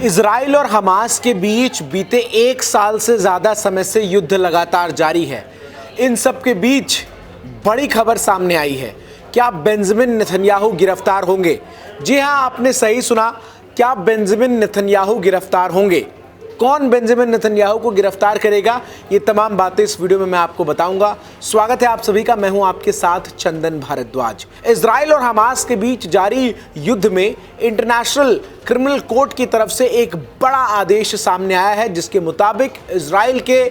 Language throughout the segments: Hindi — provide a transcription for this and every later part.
इजराइल और हमास के बीच बीते एक साल से ज़्यादा समय से युद्ध लगातार जारी है। इन सब के बीच बड़ी खबर सामने आई है। क्या बेंजामिन नेतन्याहू गिरफ्तार होंगे? जी हां, आपने सही सुना। क्या बेंजामिन नेतन्याहू गिरफ्तार होंगे? कौन बेंजामिन नेतन्याहू को गिरफ्तार करेगा? ये तमाम बातें इस वीडियो में मैं आपको बताऊंगा। स्वागत है आप सभी का, मैं हूं आपके साथ चंदन भारद्वाज। इजराइल और हमास के बीच जारी युद्ध में इंटरनेशनल क्रिमिनल कोर्ट की तरफ से एक बड़ा आदेश सामने आया है, जिसके मुताबिक इजराइल के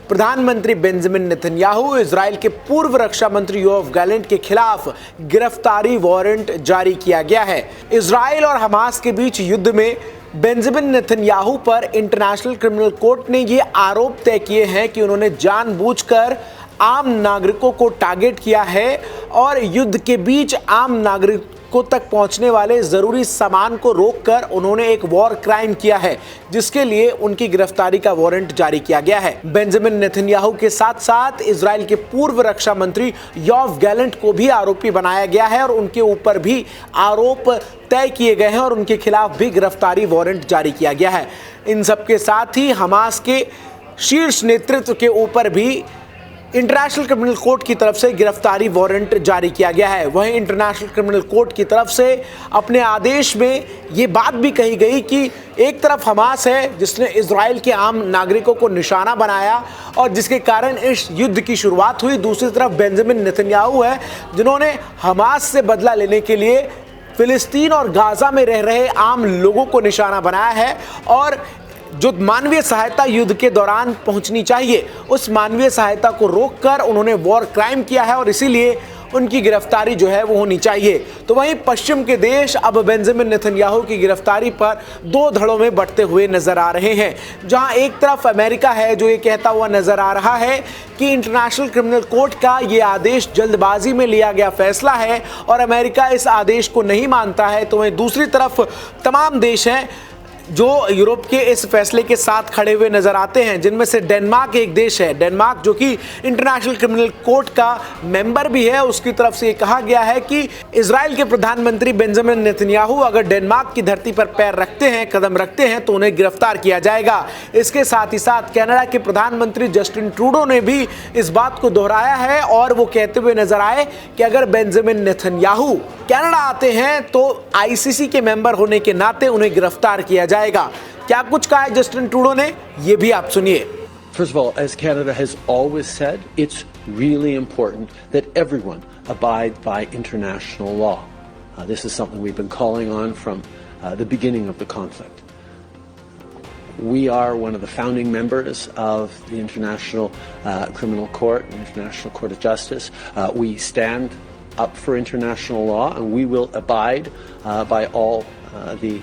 प्रधानमंत्री बेंजामिन नेतन्याहू, इजराइल के पूर्व रक्षा मंत्री योआव गैलेंट के खिलाफ गिरफ्तारी वारंट जारी किया गया है। इजराइल और हमास के बीच युद्ध में बेंजामिन नेतन्याहू पर इंटरनेशनल क्रिमिनल कोर्ट ने ये आरोप तय किए हैं कि उन्होंने जानबूझकर आम नागरिकों को टारगेट किया है और युद्ध के बीच आम नागरिकों तक पहुंचने वाले जरूरी सामान को रोककर उन्होंने एक वॉर क्राइम किया है, जिसके लिए उनकी गिरफ्तारी का वारंट जारी किया गया है। बेंजामिन नेतन्याहू के साथ साथ इजराइल के पूर्व रक्षा मंत्री योआव गैलेंट को भी आरोपी बनाया गया है और उनके ऊपर भी आरोप तय किए गए हैं और उनके खिलाफ भी गिरफ्तारी वारंट जारी किया गया है। इन सबके साथ ही हमास के शीर्ष नेतृत्व के ऊपर भी इंटरनेशनल क्रिमिनल कोर्ट की तरफ से गिरफ्तारी वारंट जारी किया गया है। वहीं इंटरनेशनल क्रिमिनल कोर्ट की तरफ से अपने आदेश में ये बात भी कही गई कि एक तरफ हमास है जिसने इजराइल के आम नागरिकों को निशाना बनाया और जिसके कारण इस युद्ध की शुरुआत हुई, दूसरी तरफ बेंजामिन नेतन्याहू है जिन्होंने हमास से बदला लेने के लिए फिलिस्तीन और गाजा में रह रहे आम लोगों को निशाना बनाया है और जो मानवीय सहायता युद्ध के दौरान पहुंचनी चाहिए, उस मानवीय सहायता को रोककर उन्होंने वॉर क्राइम किया है और इसीलिए उनकी गिरफ्तारी जो है वो होनी चाहिए। तो वहीं पश्चिम के देश अब बेंजामिन नेतन्याहू की गिरफ्तारी पर दो धड़ों में बढ़ते हुए नजर आ रहे हैं। जहां एक तरफ अमेरिका है जो ये कहता हुआ नजर आ रहा है कि इंटरनेशनल क्रिमिनल कोर्ट का ये आदेश जल्दबाजी में लिया गया फैसला है और अमेरिका इस आदेश को नहीं मानता है, तो वहीं दूसरी तरफ तमाम देश हैं जो यूरोप के इस फैसले के साथ खड़े हुए नजर आते हैं, जिनमें से डेनमार्क एक देश है। डेनमार्क जो कि इंटरनेशनल क्रिमिनल कोर्ट का मेंबर भी है, उसकी तरफ से ये कहा गया है कि इजराइल के प्रधानमंत्री बेंजामिन नेतन्याहू अगर डेनमार्क की धरती पर पैर रखते हैं, कदम रखते हैं, तो उन्हें गिरफ्तार किया जाएगा। इसके साथ ही साथ कनाडा के प्रधानमंत्री जस्टिन ट्रूडो ने भी इस बात को दोहराया है और वो कहते हुए नजर आए कि अगर बेंजामिन नेतन्याहू कनाडा आते हैं तो आईसीसी के मेंबर होने के नाते उन्हें गिरफ्तार किया जाएगा। क्या कुछ कहा है जस्टिन ट्रूडो ने, ये भी आप सुनिए। First of all, as Canada has always said, it's really important that everyone abide by international law. This is something we've been calling on from the beginning of the conflict. We are one of the founding members of the International Criminal Court, International Court of Justice. We stand up for international law, and we will abide by all the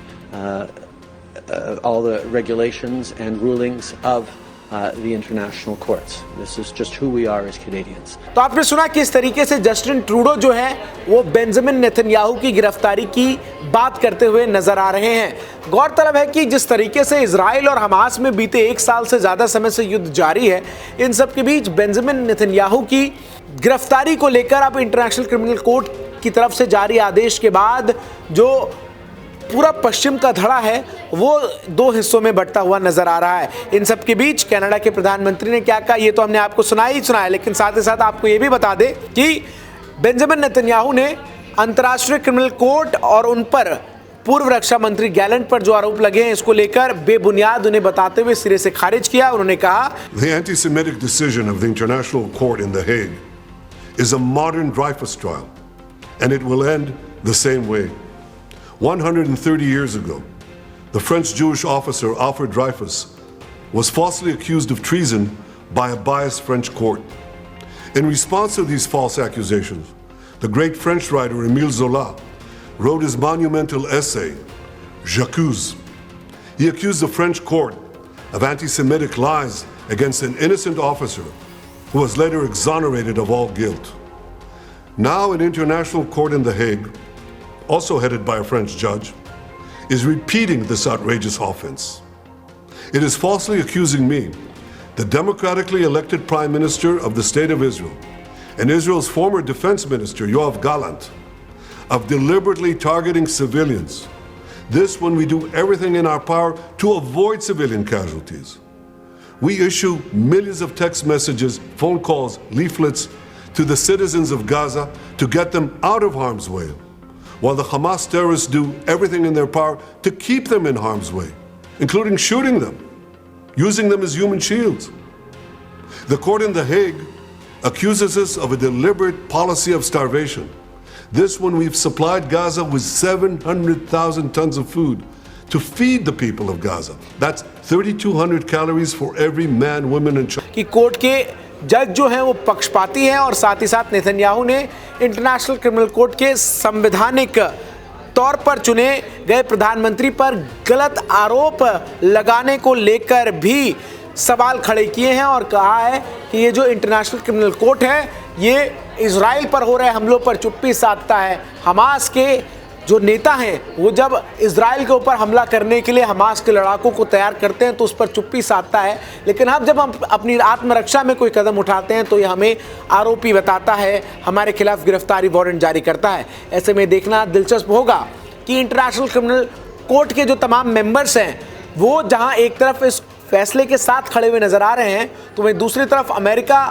regulations and rulings of the international courts. This is just who we are as Canadians. तो आपने सुना किस तरीके से जस्टिन ट्रूडो जो है वो बेंजामिन नेतन्याहू की गिरफ्तारी की बात करते हुए नजर आ रहे हैं। गौरतलब है कि जिस तरीके से इजराइल और हमास में बीते एक साल से ज्यादा समय से युद्ध जारी है, इन सब के बीच बेंजामिन नेतन्याहू की गिरफ्तारी को लेकर अब इंटरनेशनल क्रिमिनल कोर्ट की तरफ से जारी आदेश के बाद जो पूरा पश्चिम का धड़ा है वो दो हिस्सों में बंटता हुआ नजर आ रहा है। इन सब के बीच कनाडा के प्रधानमंत्री ने क्या कहा, ये तो हमने आपको सुना है, लेकिन साथ ही साथ आपको ये भी बता दें कि बेंजामिन नेतन्याहू ने अंतर्राष्ट्रीय क्रिमिनल कोर्ट और उन पर पूर्व रक्षा मंत्री गैलेंट पर जो आरोप लगे हैं, इसको लेकर बेबुनियाद उन्हें बताते हुए सिरे से खारिज किया। उन्होंने कहा, The anti-Semitic decision of the International Court in The Hague is a modern Dreyfus trial, and it will end the same way. 130 years ago, the French Jewish officer Alfred Dreyfus was falsely accused of treason by a biased French court. In response to these false accusations, the great French writer Émile Zola wrote his monumental essay, J'accuse. He accused the French court of anti-Semitic lies against an innocent officer who was later exonerated of all guilt. Now an international court in The Hague, also headed by a French judge, is repeating this outrageous offense. It is falsely accusing me, the democratically elected Prime Minister of the State of Israel, and Israel's former Defense Minister, Yoav Gallant, of deliberately targeting civilians, This when we do everything in our power to avoid civilian casualties. We issue millions of text messages, phone calls, leaflets to the citizens of Gaza to get them out of harm's way, while the Hamas terrorists do everything in their power to keep them in harm's way, including shooting them, using them as human shields. The court in The Hague accuses us of a deliberate policy of starvation. This when we've supplied Gaza with 700,000 tons of food to feed the people of Gaza. That's 3,200 calories for every man, woman and child. कि कोर्ट के जज जो हैं वो पक्षपाती हैं और साथ ही साथ नेतन्याहू ने इंटरनेशनल क्रिमिनल कोर्ट के संवैधानिक तौर पर चुने गए प्रधानमंत्री पर गलत आरोप लगाने को लेकर भी सवाल खड़े किए हैं और कहा है कि ये जो इंटरनेशनल क्रिमिनल कोर्ट है ये इजराइल पर हो रहे हमलों पर चुप्पी साधता है। हमास के जो नेता हैं वो जब इजराइल के ऊपर हमला करने के लिए हमास के लड़ाकों को तैयार करते हैं तो उस पर चुप्पी साधता है, लेकिन अब जब हम अपनी आत्मरक्षा में कोई कदम उठाते हैं तो ये हमें आरोपी बताता है, हमारे खिलाफ गिरफ्तारी वारंट जारी करता है। ऐसे में देखना दिलचस्प होगा कि इंटरनेशनल क्रिमिनल कोर्ट के जो तमाम मेंबर्स हैं वो जहां एक तरफ इस फैसले के साथ खड़े हुए नजर आ रहे हैं तो वहीं दूसरी तरफ अमेरिका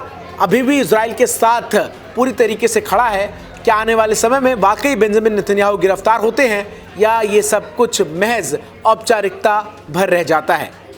अभी भी इजराइल के साथ पूरी तरीके से खड़ा है। क्या आने वाले समय में वाकई बेंजामिन नेतन्याहू गिरफ्तार होते हैं या ये सब कुछ महज औपचारिकता भर रह जाता है?